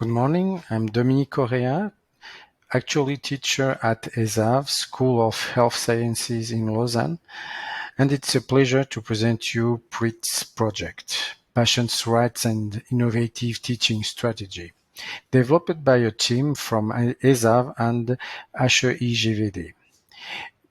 Good morning, I'm Dominique Correia, actually teacher at ESAV, School of Health Sciences in Lausanne, and it's a pleasure to present you PRIT's project, Patients' Rights and Innovative Teaching Strategy, developed by a team from ESAV and HEIGVD.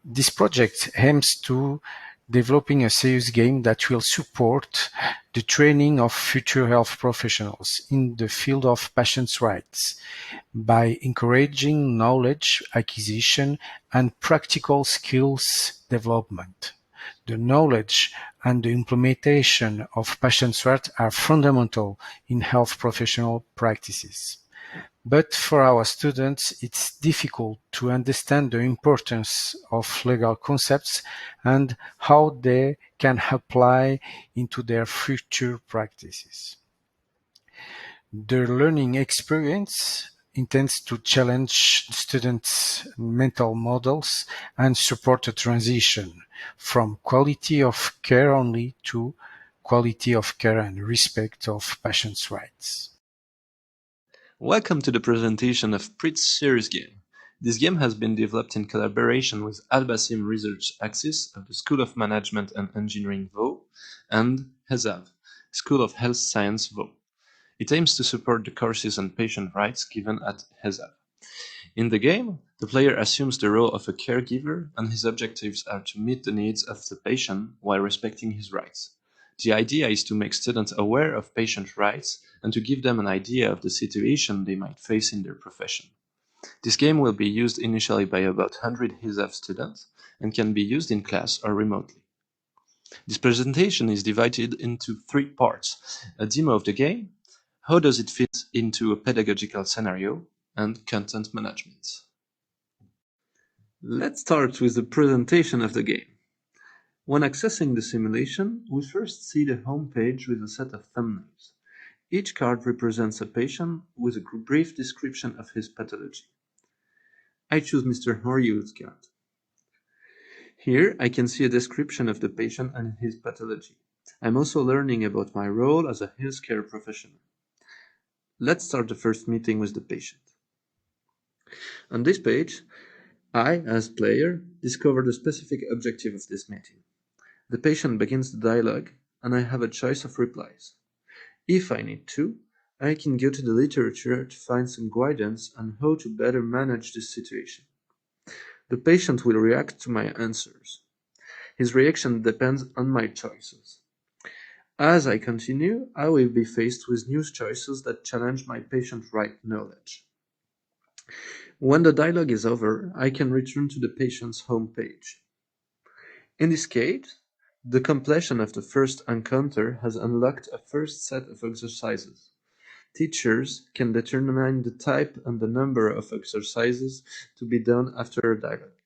This project aims to developing a serious game that will support the training of future health professionals in the field of patients' rights by encouraging knowledge acquisition and practical skills development. The knowledge and the implementation of patients' rights are fundamental in health professional practices. But for our students, it's difficult to understand the importance of legal concepts and how they can apply into their future practices. The learning experience intends to challenge students' mental models and support a transition from quality of care only to quality of care and respect of patients' rights. Welcome to the presentation of PRIT's series game. This game has been developed in collaboration with Al-Basim Research Axis of the School of Management and Engineering Vaud and HESAV, School of Health Science Vaud. It aims to support the courses on patient rights given at HESAV. In the game, the player assumes the role of a caregiver and his objectives are to meet the needs of the patient while respecting his rights. The idea is to make students aware of patient rights and to give them an idea of the situation they might face in their profession. This game will be used initially by about 100 HESAV students and can be used in class or remotely. This presentation is divided into 3 parts: a demo of the game, how does it fit into a pedagogical scenario, and content management. Let's start with the presentation of the game. When accessing the simulation, we first see the home page with a set of thumbnails. Each card represents a patient with a brief description of his pathology. I choose Mr. Horyu's card. Here I can see a description of the patient and his pathology. I'm also learning about my role as a healthcare professional. Let's start the first meeting with the patient. On this page, I, as player, discover the specific objective of this meeting. The patient begins the dialogue, and I have a choice of replies. If I need to, I can go to the literature to find some guidance on how to better manage this situation. The patient will react to my answers. His reaction depends on my choices. As I continue, I will be faced with new choices that challenge my patient right knowledge. When the dialogue is over, I can return to the patient's home page. In this case, the completion of the first encounter has unlocked a first set of exercises. Teachers can determine the type and the number of exercises to be done after a dialogue.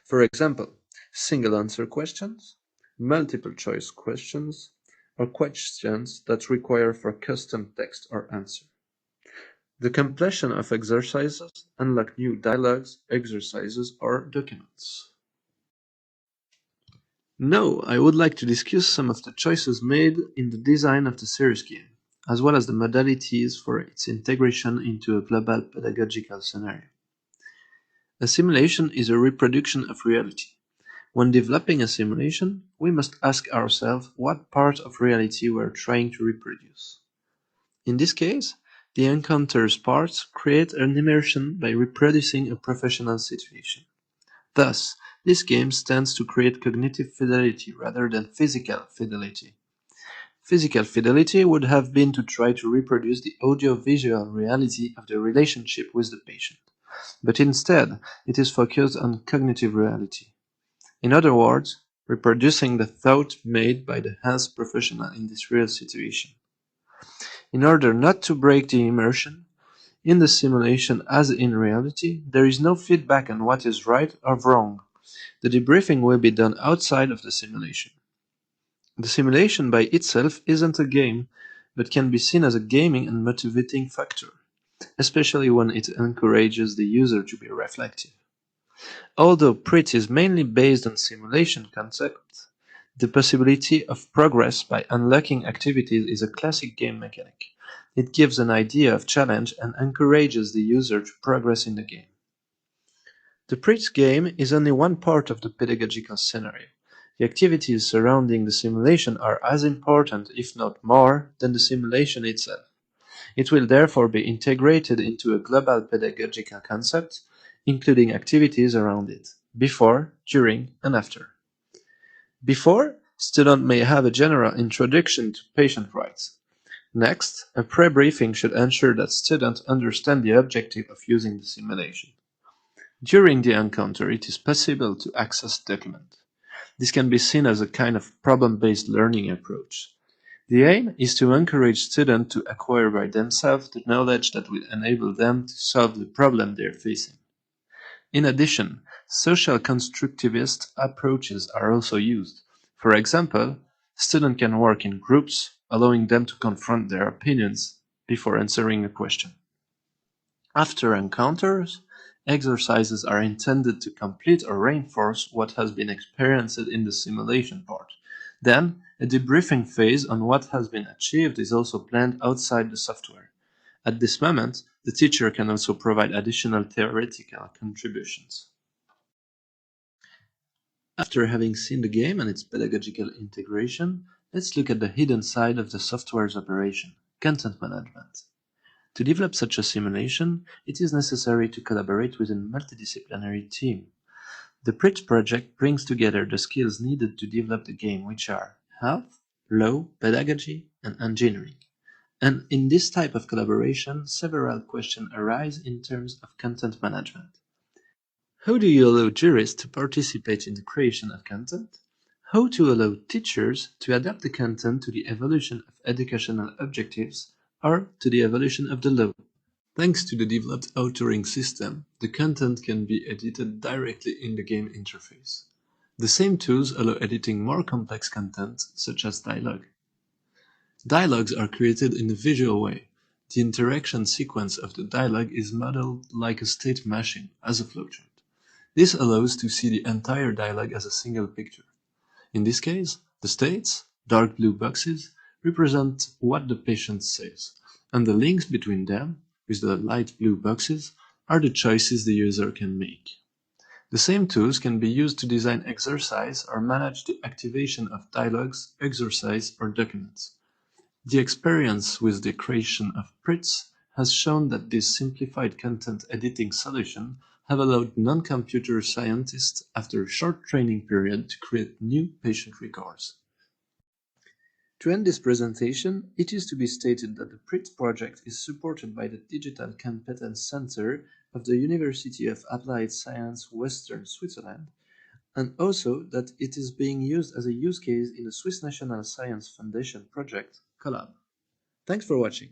For example, single answer questions, multiple choice questions, or questions that require for custom text or answer. The completion of exercises unlock new dialogues, exercises, or documents. Now, I would like to discuss some of the choices made in the design of the series game, as well as the modalities for its integration into a global pedagogical scenario. A simulation is a reproduction of reality. When developing a simulation, we must ask ourselves what part of reality we're trying to reproduce. In this case, the encounters parts create an immersion by reproducing a professional situation. Thus, this game tends to create cognitive fidelity rather than physical fidelity. Physical fidelity would have been to try to reproduce the audio-visual reality of the relationship with the patient, but instead it is focused on cognitive reality. In other words, reproducing the thought made by the health professional in this real situation. In order not to break the immersion, in the simulation as in reality, there is no feedback on what is right or wrong. The debriefing will be done outside of the simulation. The simulation by itself isn't a game, but can be seen as a gaming and motivating factor, especially when it encourages the user to be reflective. Although PRIT is mainly based on simulation concepts, the possibility of progress by unlocking activities is a classic game mechanic. It gives an idea of challenge and encourages the user to progress in the game. The PRITS game is only one part of the pedagogical scenario. The activities surrounding the simulation are as important, if not more, than the simulation itself. It will therefore be integrated into a global pedagogical concept, including activities around it, before, during, and after. Before, students may have a general introduction to patient rights. Next, a pre-briefing should ensure that students understand the objective of using the simulation. During the encounter, it is possible to access documents. This can be seen as a kind of problem-based learning approach. The aim is to encourage students to acquire by themselves the knowledge that will enable them to solve the problem they are facing. In addition, social constructivist approaches are also used. For example, students can work in groups, allowing them to confront their opinions before answering a question. After encounters, exercises are intended to complete or reinforce what has been experienced in the simulation part. Then, a debriefing phase on what has been achieved is also planned outside the software. At this moment, the teacher can also provide additional theoretical contributions. After having seen the game and its pedagogical integration, let's look at the hidden side of the software's operation: content management. To develop such a simulation, it is necessary to collaborate with a multidisciplinary team. The PRITS project brings together the skills needed to develop the game, which are health, law, pedagogy, and engineering. And in this type of collaboration, several questions arise in terms of content management. How do you allow jurists to participate in the creation of content? How to allow teachers to adapt the content to the evolution of educational objectives or to the evolution of the law? Thanks to the developed authoring system, the content can be edited directly in the game interface. The same tools allow editing more complex content, such as dialogue. Dialogues are created in a visual way. The interaction sequence of the dialogue is modeled like a state machine, as a flowchart. This allows to see the entire dialogue as a single picture. In this case, the states, dark blue boxes, represent what the patient says, and the links between them, with the light blue boxes, are the choices the user can make. The same tools can be used to design exercise or manage the activation of dialogues, exercise, or documents. The experience with the creation of PRITS has shown that this simplified content editing solution have allowed non-computer scientists, after a short training period, to create new patient records. To end this presentation, it is to be stated that the PRITS project is supported by the Digital Competence Center of the University of Applied Science Western Switzerland, and also that it is being used as a use case in the Swiss National Science Foundation project, CoLab. Thanks for watching.